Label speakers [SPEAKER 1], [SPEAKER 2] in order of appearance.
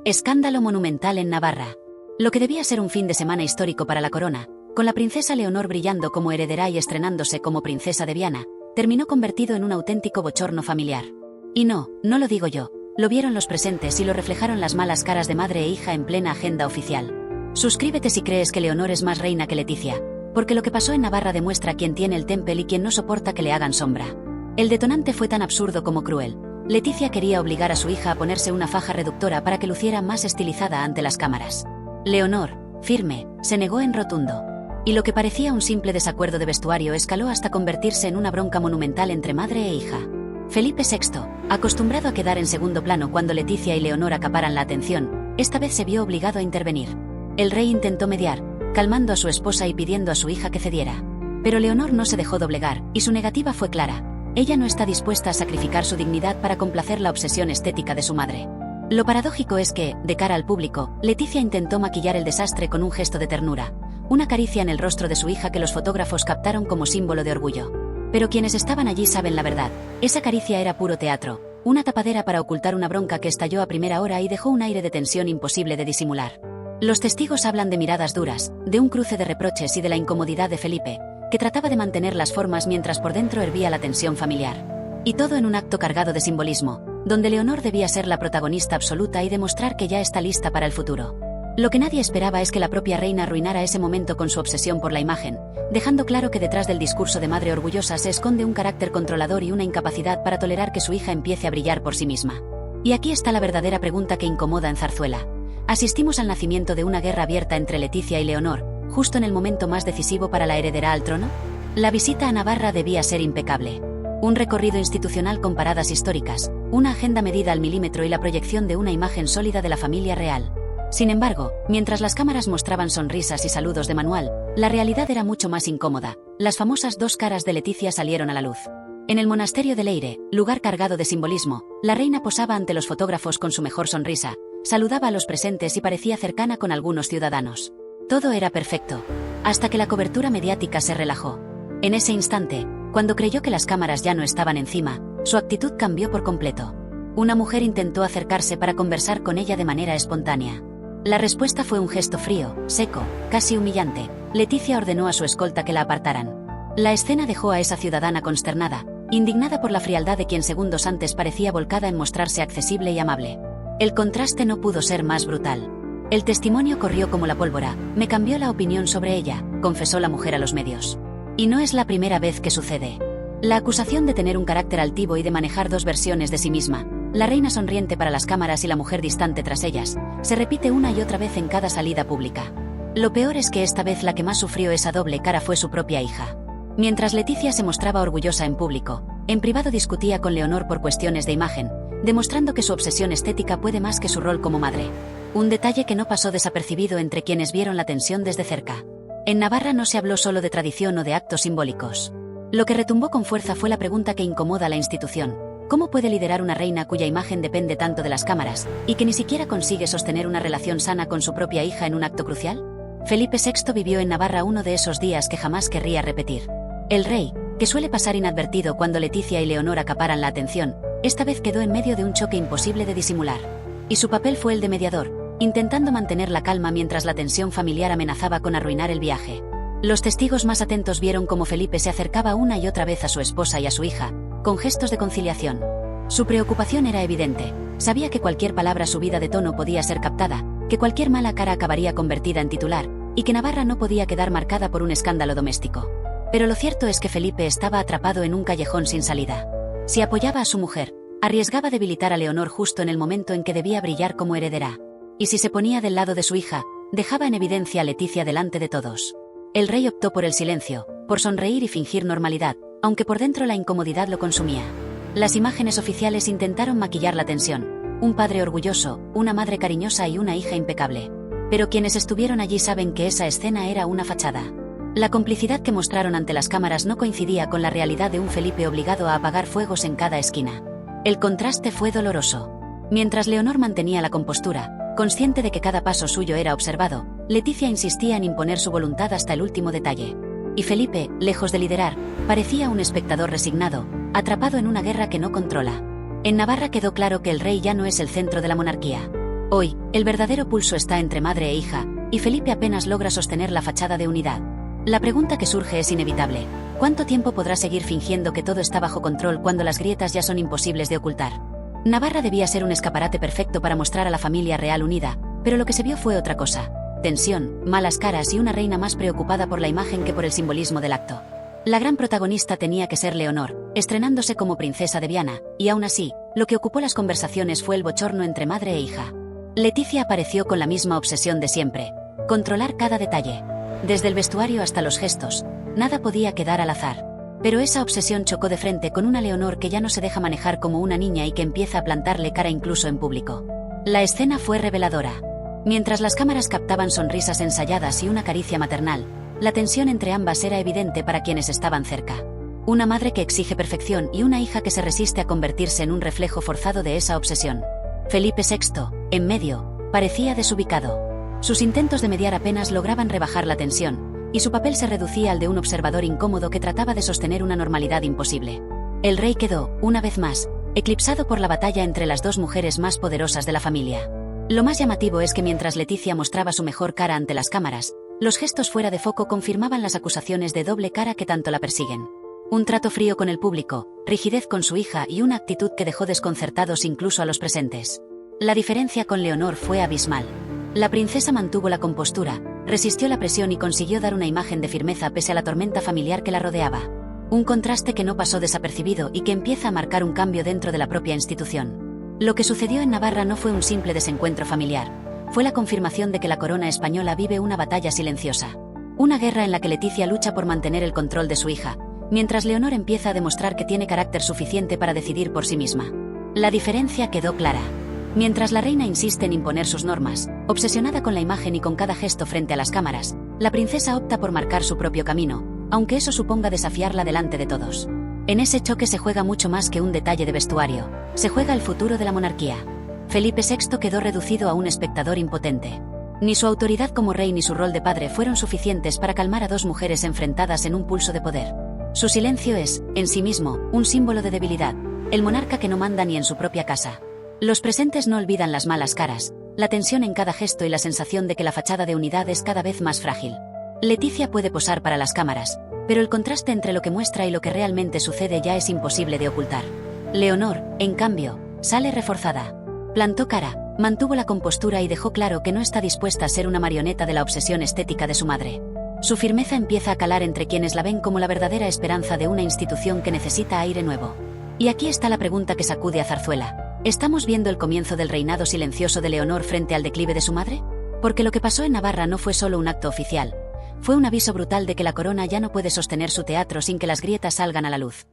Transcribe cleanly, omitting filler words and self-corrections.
[SPEAKER 1] Escándalo monumental en Navarra. Lo que debía ser un fin de semana histórico para la corona, con la princesa Leonor brillando como heredera y estrenándose como princesa de Viana, terminó convertido en un auténtico bochorno familiar. Y no lo digo yo, lo vieron los presentes y lo reflejaron las malas caras de madre e hija en plena agenda oficial. Suscríbete si crees que Leonor es más reina que Leticia, porque lo que pasó en Navarra demuestra quién tiene el temple y quién no soporta que le hagan sombra. El detonante fue tan absurdo como cruel. Leticia quería obligar a su hija a ponerse una faja reductora para que luciera más estilizada ante las cámaras. Leonor, firme, se negó en rotundo. Y lo que parecía un simple desacuerdo de vestuario escaló hasta convertirse en una bronca monumental entre madre e hija. Felipe VI, acostumbrado a quedar en segundo plano cuando Leticia y Leonor acaparan la atención, esta vez se vio obligado a intervenir. El rey intentó mediar, calmando a su esposa y pidiendo a su hija que cediera. Pero Leonor no se dejó doblegar, y su negativa fue clara. Ella no está dispuesta a sacrificar su dignidad para complacer la obsesión estética de su madre. Lo paradójico es que, de cara al público, Leticia intentó maquillar el desastre con un gesto de ternura, una caricia en el rostro de su hija que los fotógrafos captaron como símbolo de orgullo. Pero quienes estaban allí saben la verdad, esa caricia era puro teatro, una tapadera para ocultar una bronca que estalló a primera hora y dejó un aire de tensión imposible de disimular. Los testigos hablan de miradas duras, de un cruce de reproches y de la incomodidad de Felipe, que trataba de mantener las formas mientras por dentro hervía la tensión familiar. Y todo en un acto cargado de simbolismo, donde Leonor debía ser la protagonista absoluta y demostrar que ya está lista para el futuro. Lo que nadie esperaba es que la propia reina arruinara ese momento con su obsesión por la imagen, dejando claro que detrás del discurso de madre orgullosa se esconde un carácter controlador y una incapacidad para tolerar que su hija empiece a brillar por sí misma. Y aquí está la verdadera pregunta que incomoda en Zarzuela. ¿Asistimos al nacimiento de una guerra abierta entre Leticia y Leonor, justo en el momento más decisivo para la heredera al trono? La visita a Navarra debía ser impecable. Un recorrido institucional con paradas históricas, una agenda medida al milímetro y la proyección de una imagen sólida de la familia real. Sin embargo, mientras las cámaras mostraban sonrisas y saludos de manual, la realidad era mucho más incómoda. Las famosas dos caras de Leticia salieron a la luz. En el monasterio de Leire, lugar cargado de simbolismo, la reina posaba ante los fotógrafos con su mejor sonrisa, saludaba a los presentes y parecía cercana con algunos ciudadanos. Todo era perfecto, hasta que la cobertura mediática se relajó. En ese instante, cuando creyó que las cámaras ya no estaban encima, su actitud cambió por completo. Una mujer intentó acercarse para conversar con ella de manera espontánea. La respuesta fue un gesto frío, seco, casi humillante. Leticia ordenó a su escolta que la apartaran. La escena dejó a esa ciudadana consternada, indignada por la frialdad de quien segundos antes parecía volcada en mostrarse accesible y amable. El contraste no pudo ser más brutal. El testimonio corrió como la pólvora, me cambió la opinión sobre ella, confesó la mujer a los medios. Y no es la primera vez que sucede. La acusación de tener un carácter altivo y de manejar dos versiones de sí misma, la reina sonriente para las cámaras y la mujer distante tras ellas, se repite una y otra vez en cada salida pública. Lo peor es que esta vez la que más sufrió esa doble cara fue su propia hija. Mientras Leticia se mostraba orgullosa en público, en privado discutía con Leonor por cuestiones de imagen, demostrando que su obsesión estética puede más que su rol como madre. Un detalle que no pasó desapercibido entre quienes vieron la tensión desde cerca. En Navarra no se habló solo de tradición o de actos simbólicos. Lo que retumbó con fuerza fue la pregunta que incomoda a la institución. ¿Cómo puede liderar una reina cuya imagen depende tanto de las cámaras, y que ni siquiera consigue sostener una relación sana con su propia hija en un acto crucial? Felipe VI vivió en Navarra uno de esos días que jamás querría repetir. El rey, que suele pasar inadvertido cuando Leticia y Leonor acaparan la atención, esta vez quedó en medio de un choque imposible de disimular. Y su papel fue el de mediador, intentando mantener la calma mientras la tensión familiar amenazaba con arruinar el viaje. Los testigos más atentos vieron cómo Felipe se acercaba una y otra vez a su esposa y a su hija, con gestos de conciliación. Su preocupación era evidente, sabía que cualquier palabra subida de tono podía ser captada, que cualquier mala cara acabaría convertida en titular, y que Navarra no podía quedar marcada por un escándalo doméstico. Pero lo cierto es que Felipe estaba atrapado en un callejón sin salida. Si apoyaba a su mujer, arriesgaba debilitar a Leonor justo en el momento en que debía brillar como heredera. Y si se ponía del lado de su hija, dejaba en evidencia a Leticia delante de todos. El rey optó por el silencio, por sonreír y fingir normalidad, aunque por dentro la incomodidad lo consumía. Las imágenes oficiales intentaron maquillar la tensión. Un padre orgulloso, una madre cariñosa y una hija impecable. Pero quienes estuvieron allí saben que esa escena era una fachada. La complicidad que mostraron ante las cámaras no coincidía con la realidad de un Felipe obligado a apagar fuegos en cada esquina. El contraste fue doloroso. Mientras Leonor mantenía la compostura, consciente de que cada paso suyo era observado, Leticia insistía en imponer su voluntad hasta el último detalle. Y Felipe, lejos de liderar, parecía un espectador resignado, atrapado en una guerra que no controla. En Navarra quedó claro que el rey ya no es el centro de la monarquía. Hoy, el verdadero pulso está entre madre e hija, y Felipe apenas logra sostener la fachada de unidad. La pregunta que surge es inevitable. ¿Cuánto tiempo podrá seguir fingiendo que todo está bajo control cuando las grietas ya son imposibles de ocultar? Navarra debía ser un escaparate perfecto para mostrar a la familia real unida, pero lo que se vio fue otra cosa. Tensión, malas caras y una reina más preocupada por la imagen que por el simbolismo del acto. La gran protagonista tenía que ser Leonor, estrenándose como princesa de Viana, y aún así, lo que ocupó las conversaciones fue el bochorno entre madre e hija. Leticia apareció con la misma obsesión de siempre: controlar cada detalle. Desde el vestuario hasta los gestos, nada podía quedar al azar. Pero esa obsesión chocó de frente con una Leonor que ya no se deja manejar como una niña y que empieza a plantarle cara incluso en público. La escena fue reveladora. Mientras las cámaras captaban sonrisas ensayadas y una caricia maternal, la tensión entre ambas era evidente para quienes estaban cerca. Una madre que exige perfección y una hija que se resiste a convertirse en un reflejo forzado de esa obsesión. Felipe VI, en medio, parecía desubicado. Sus intentos de mediar apenas lograban rebajar la tensión, y su papel se reducía al de un observador incómodo que trataba de sostener una normalidad imposible. El rey quedó, una vez más, eclipsado por la batalla entre las dos mujeres más poderosas de la familia. Lo más llamativo es que mientras Leticia mostraba su mejor cara ante las cámaras, los gestos fuera de foco confirmaban las acusaciones de doble cara que tanto la persiguen. Un trato frío con el público, rigidez con su hija y una actitud que dejó desconcertados incluso a los presentes. La diferencia con Leonor fue abismal. La princesa mantuvo la compostura, resistió la presión y consiguió dar una imagen de firmeza pese a la tormenta familiar que la rodeaba. Un contraste que no pasó desapercibido y que empieza a marcar un cambio dentro de la propia institución. Lo que sucedió en Navarra no fue un simple desencuentro familiar, fue la confirmación de que la corona española vive una batalla silenciosa. Una guerra en la que Leticia lucha por mantener el control de su hija, mientras Leonor empieza a demostrar que tiene carácter suficiente para decidir por sí misma. La diferencia quedó clara. Mientras la reina insiste en imponer sus normas, obsesionada con la imagen y con cada gesto frente a las cámaras, la princesa opta por marcar su propio camino, aunque eso suponga desafiarla delante de todos. En ese choque se juega mucho más que un detalle de vestuario, se juega el futuro de la monarquía. Felipe VI quedó reducido a un espectador impotente. Ni su autoridad como rey ni su rol de padre fueron suficientes para calmar a dos mujeres enfrentadas en un pulso de poder. Su silencio es, en sí mismo, un símbolo de debilidad, el monarca que no manda ni en su propia casa. Los presentes no olvidan las malas caras, la tensión en cada gesto y la sensación de que la fachada de unidad es cada vez más frágil. Leticia puede posar para las cámaras, pero el contraste entre lo que muestra y lo que realmente sucede ya es imposible de ocultar. Leonor, en cambio, sale reforzada. Plantó cara, mantuvo la compostura y dejó claro que no está dispuesta a ser una marioneta de la obsesión estética de su madre. Su firmeza empieza a calar entre quienes la ven como la verdadera esperanza de una institución que necesita aire nuevo. Y aquí está la pregunta que sacude a Zarzuela. ¿Estamos viendo el comienzo del reinado silencioso de Leonor frente al declive de su madre? Porque lo que pasó en Navarra no fue solo un acto oficial, fue un aviso brutal de que la corona ya no puede sostener su teatro sin que las grietas salgan a la luz.